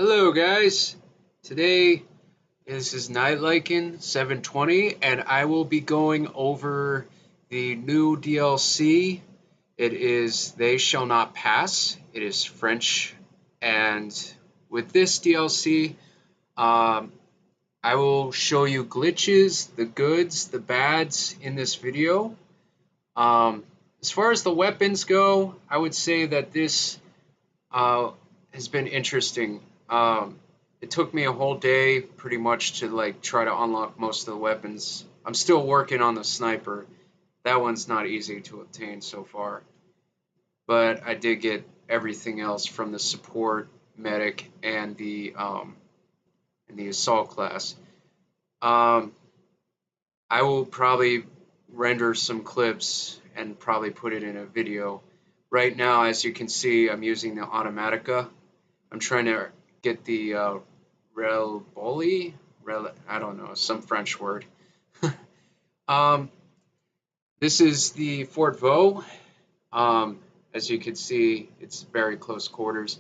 Hello guys, today is Night Lycan 720 and I will be going over the new DLC. It is They Shall Not Pass. It is French, and with this DLC um, I will show you glitches, the goods, the bads in this video. Um, as far as the weapons go, I would say that this uh, has been interesting. It took me a whole day pretty much to like try to unlock most of the weapons. I'm still working on the sniper. That one's not easy to obtain so far, but I did get everything else from the support, medic, and the assault class. Um, I will probably render some clips and probably put it in a video. Right now, as you can see, I'm using the Automatica. I'm trying to get the I don't know, some French word. um, this is the Fort Vaux. As you can see, it's very close quarters.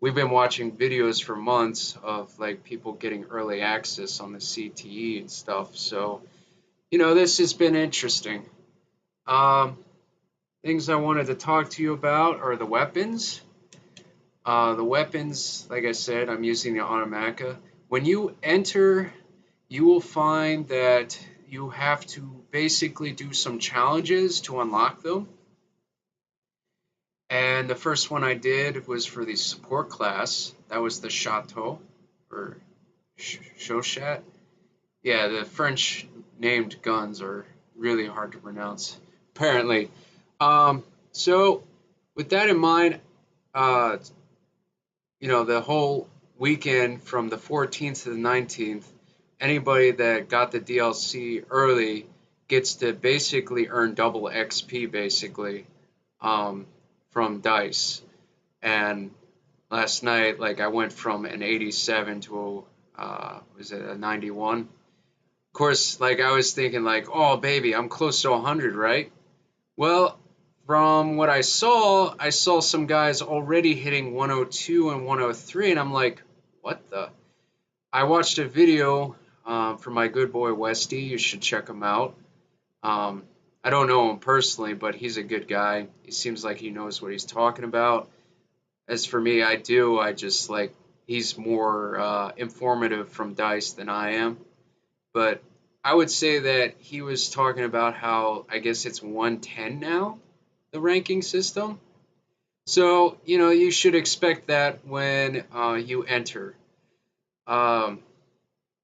We've been watching videos for months of like people getting early access on the CTE and stuff. So, this has been interesting. Um, Things I wanted to talk to you about are the weapons. The weapons, like I said, I'm using the Automatica. When you enter, you will find that you have to basically do some challenges to unlock them. And the first one I did was for the support class. That was the Chateau, or Chauchat. Yeah, the French named guns are really hard to pronounce, apparently. So, with that in mind, uh, the whole weekend from the 14th to the 19th, anybody that got the DLC early gets to basically earn double XP basically um, from Dice. And last night, like I went from an 87 to was it a 91? Of course, like I was thinking like, oh baby, I'm close to 100, right? Well, from what I saw some guys already hitting 102 and 103, and I'm like, what the? I watched a video from my good boy Westy. You should check him out. Um, I don't know him personally, but he's a good guy. He seems like he knows what he's talking about. As for me, I do. I just like he's more informative from Dice than I am. But I would say that he was talking about how I guess it's 110 now, the ranking system. So, you should expect that when you enter. Um,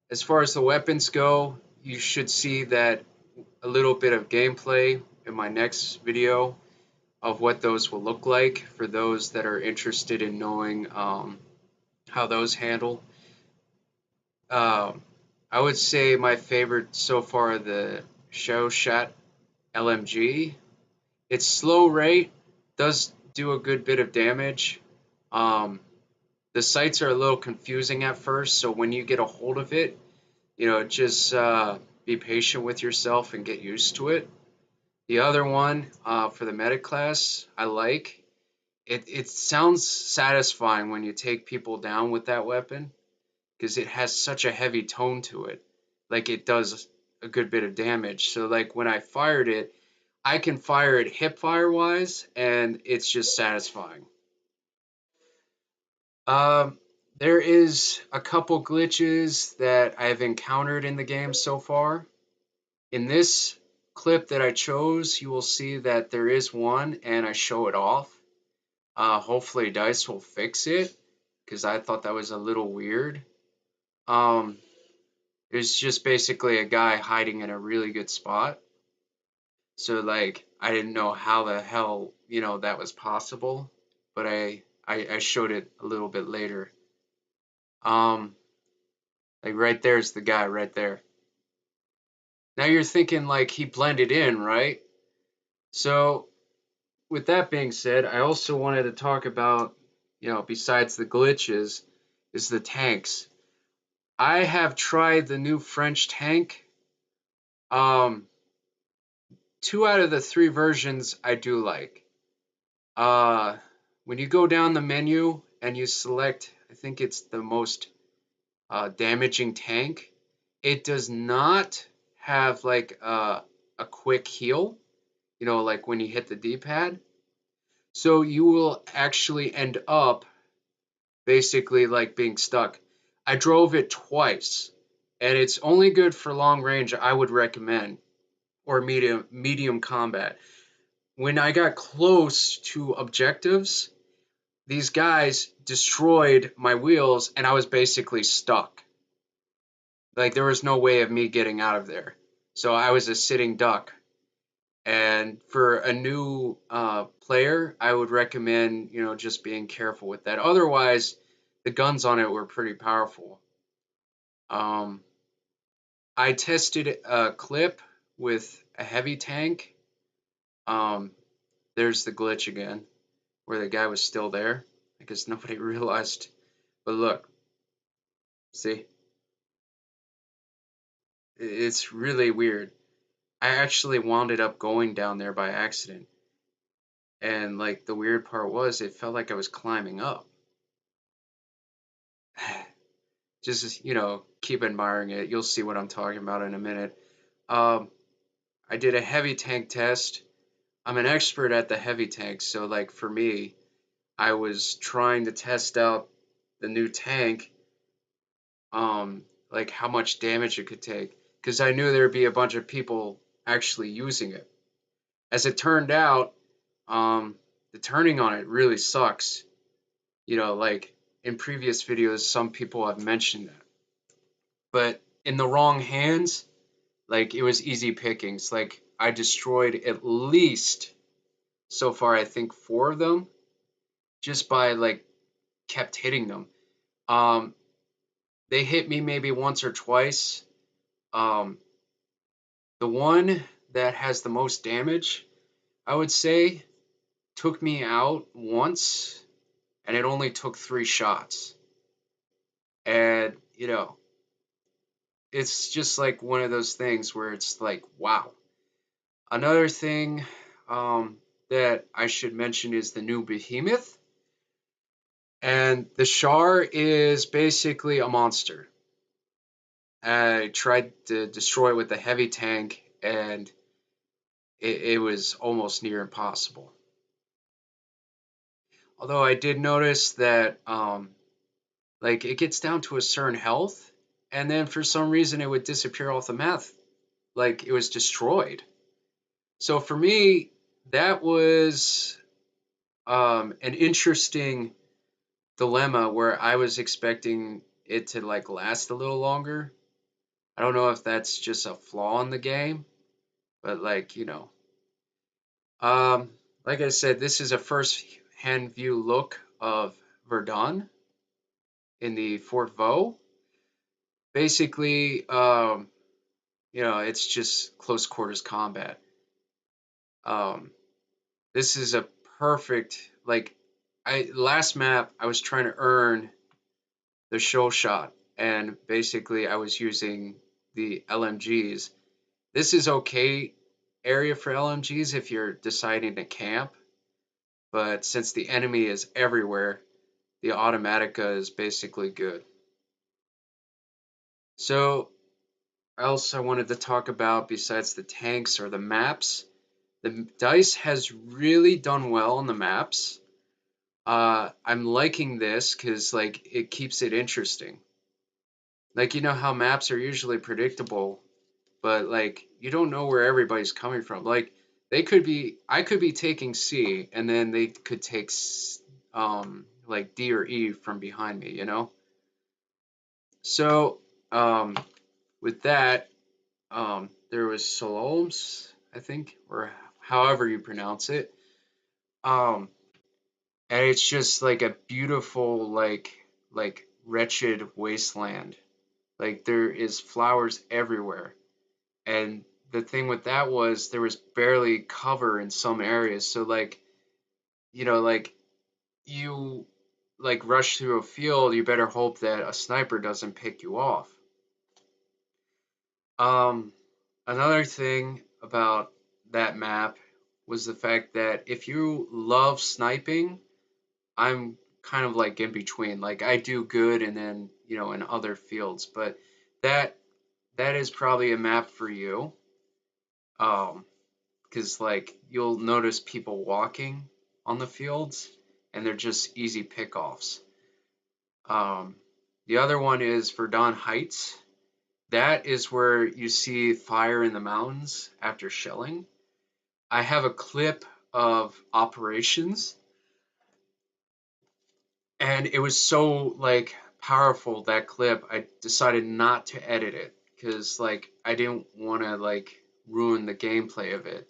as far as the weapons go, you should see that a little bit of gameplay in my next video of what those will look like for those that are interested in knowing how those handle. Um, I would say my favorite so far the Shot LMG. Its slow rate does do a good bit of damage. Um, the sights are a little confusing at first, so when you get a hold of it, just be patient with yourself and get used to it. The other one for the medic class, I like. It sounds satisfying when you take people down with that weapon because it has such a heavy tone to it. Like it does a good bit of damage. So like when I fired it, I can fire it hip fire wise, and it's just satisfying. Um, there is a couple glitches that I've encountered in the game so far. In this clip that I chose, you will see that there is one, and I show it off. Hopefully, Dice will fix it because I thought that was a little weird. Um, there's just basically a guy hiding in a really good spot. So like I didn't know how the hell, that was possible, but I showed it a little bit later. Um, like right there's the guy right there. Now you're thinking like he blended in, right? So with that being said, I also wanted to talk about, besides the glitches, is the tanks. I have tried the new French tank. Um, Two out of the three versions I do like. Uh, when you go down the menu and you select, I I think it's the most damaging tank. It does not have like a quick heal, you know, like when you hit the D-pad. So you will actually end up basically like being stuck. I drove it twice, and it's only good for long range. I would recommend, or medium combat. When I got close to objectives, these guys destroyed my wheels, and I was basically stuck. Like there was no way of me getting out of there. So I was a sitting duck. And for a new player, I would recommend, you know, just being careful with that. Otherwise, the guns on it were pretty powerful. Um, I tested a clip with a heavy tank. Um, there's the glitch again, where the guy was still there. I guess nobody realized. But look, see, it's really weird. I actually wound up going down there by accident. And like the weird part was, it felt like I was climbing up. Just, you know, keep admiring it. You'll see what I'm talking about in a minute. Um, I did a heavy tank test. I'm an expert at the heavy tanks, so like for me, I was trying to test out the new tank, like how much damage it could take, because I knew there'd be a bunch of people actually using it. As it turned out, um, the turning on it really sucks. You know, like in previous videos, some people have mentioned that. But in the wrong hands, like it was easy pickings. Like I destroyed at least so far, I think 4 of them just by like kept hitting them. Um, they hit me maybe once or twice. Um, the one that has the most damage, I would say, took me out once, and it only took 3 shots. And you know, it's just like one of those things where it's like, wow. Another thing that I should mention is the new Behemoth. And the Char is basically a monster. I tried to destroy it with the heavy tank, and it was almost near impossible. Although I did notice that, like, it gets down to a certain health, and then for some reason it would disappear off the map, like it was destroyed. So for me, that was an interesting dilemma where I was expecting it to like last a little longer. I don't know if that's just a flaw in the game, but like, you know, um, like I said, this is a first-hand view look of Verdun in the Fort Vaux. Basically, you know, it's just close quarters combat. Um, this is a perfect, like, last map I was trying to earn the show shot, and basically I was using the LMGs. This is okay area for LMGs if you're deciding to camp, but since the enemy is everywhere, the Automatica is basically good. So, else I wanted to talk about besides the tanks or the maps, the DICE has really done well on the maps. I'm liking this because like it keeps it interesting. Like you know how maps are usually predictable, but like you don't know where everybody's coming from. Like I could be taking C, and then they could take like D or E from behind me, you know. So um, with that, there was Solom's, I think, or however you pronounce it. Um, and it's just like a beautiful like wretched wasteland. Like there is flowers everywhere. And the thing with that was there was barely cover in some areas. So like, you know, like you like rush through a field, you better hope that a sniper doesn't pick you off. Um, Another thing about that map was the fact that if you love sniping, I'm kind of like in between. Like I do good and then, you know, in other fields, but that is probably a map for you. Because like you'll notice people walking on the fields and they're just easy pickoffs. The other one is Verdun Heights. That is where you see fire in the mountains after shelling. I have a clip of operations, and it was so like powerful, that clip, I decided not to edit it because like I didn't want to like ruin the gameplay of it.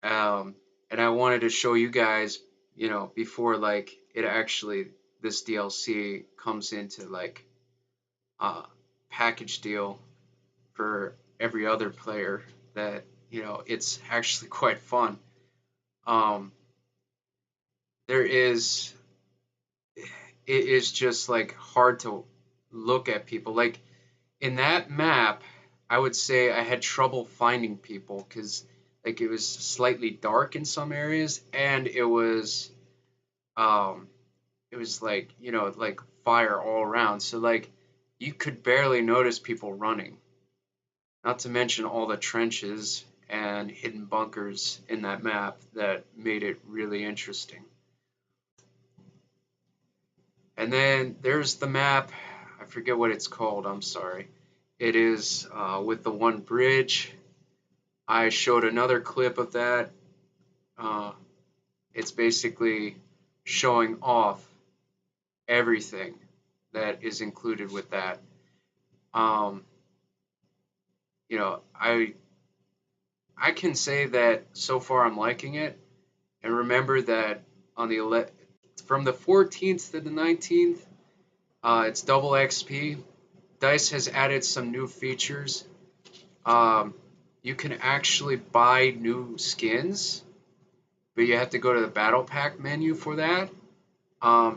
And I wanted to show you guys, you know, before like it actually, this DLC comes into like a package deal for every other player, that, you know, it's actually quite fun. Um, there is, it is just like hard to look at people. Like in that map, I would say I had trouble finding people because like it was slightly dark in some areas, and um it was like, you know, like fire all around. So like you could barely notice people running. Not to mention all the trenches and hidden bunkers in that map that made it really interesting. And then there's the map, I forget what it's called, I'm sorry. It is with the one bridge. I showed another clip of that. It's basically showing off everything that is included with that. Um, you know, I can say that so far I'm liking it. And remember that on the from the 14th to the 19th, it's double XP. DICE has added some new features. You can actually buy new skins, but you have to go to the battle pack menu for that.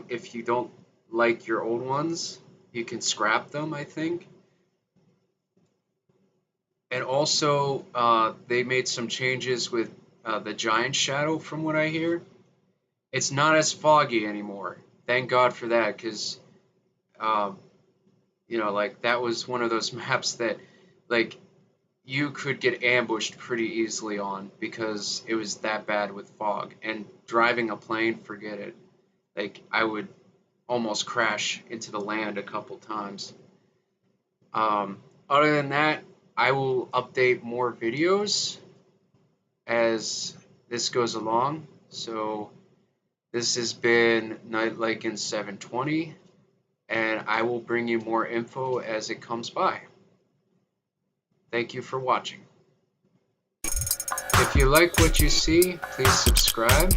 If you don't like your old ones, you can scrap them, I think. And also, they made some changes with the giant shadow, from what I hear. It's not as foggy anymore. Thank God for that, because, um, you know, like that was one of those maps that, like, you could get ambushed pretty easily on because it was that bad with fog. And driving a plane, forget it. Like, I would almost crash into the land a couple times. Other than that, I will update more videos as this goes along. So this has been Nightlycan 720, and I will bring you more info as it comes by. Thank you for watching. If you like what you see, please subscribe,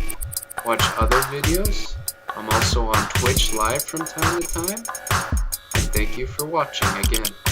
watch other videos. I'm also on Twitch live from time to time, and thank you for watching again.